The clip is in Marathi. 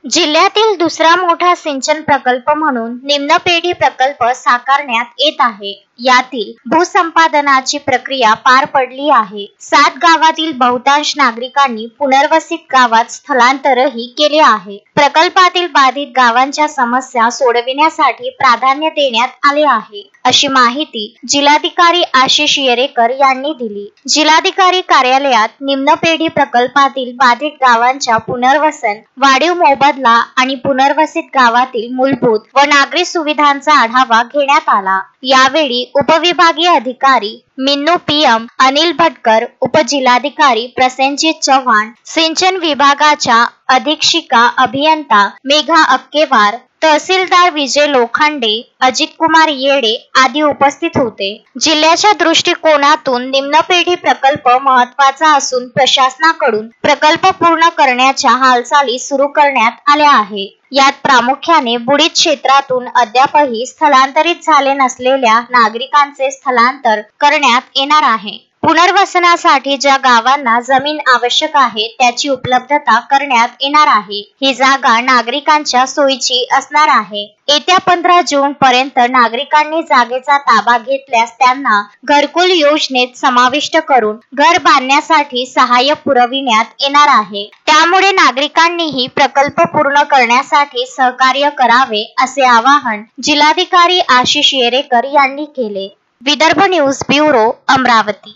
जिल्ह्यातील दुसरा मोठा सिंचन प्रकल्प म्हणून निम्नपेढी प्रकल्प साकारण्यात येत आहे. यातील भूसंपादनाची प्रक्रिया पार पडली आहे. 7 गावातील बहुतांश नागरिकांनी पुनर्वसित गावात स्थलांतरही केले आहे. प्रकल्पातील बाधित गावांच्या समस्या सोडविण्यासाठी प्राधान्य देण्यात आले आहे, अशी माहिती जिल्हाधिकारी आशिष येरेकर यांनी दिली. जिल्हाधिकारी कार्यालयात निम्नपेढी प्रकल्पातील बाधित गावांच्या पुनर्वसन, वाढीव मोबदला आणि पुनर्वसित गावातील मूलभूत व नागरी सुविधांचा आढावा घेण्यात आला. यावेळी उपविभागीय अधिकारी मिन्नू पीएम, अनिल भटकर, उपजिल्हाधिकारी प्रसेनजीत चव्हाण, सिंचन विभागाच्या अधीक्षिका अभियंता मेघा अक्केवार, तहसीलदार विजय लोखंडे, अजित कुमार येडे आदी उपस्थित होते. जिल्ह्याच्या दृष्टिकोनातून निम्नपेढी प्रकल्प महत्त्वाचा असून प्रशासनाकडून प्रकल्प पूर्ण करण्याच्या हालचाली सुरू करण्यात आल्या आहे. यात प्रामुख्याने बुडीत क्षेत्रातून अद्यापही स्थलांतरित झाले नसलेल्या नागरिकांचे स्थलांतर करण्यात येणार आहे. पुनर्वसनासाठी ज्या गावांना जमीन आवश्यक आहे त्याची उपलब्धता करण्यात येणार आहे. ही जागा नागरिकांच्या सोयीची असणार आहे. येत्या 15 जून पर्यंत नागरिकांनी जागेचा ताबा घेतल्यास त्यांना घरकुल योजनेत समाविष्ट करून घर बांधण्यासाठी सहाय्य पुरविण्यात येणार आहे. त्यामुळे नागरिकांनीही प्रकल्प पूर्ण करण्यासाठी सहकार्य करावे, असे आवाहन जिल्हाधिकारी आशिष येरेकर यांनी केले. Vidarbha news bureau, Amravati.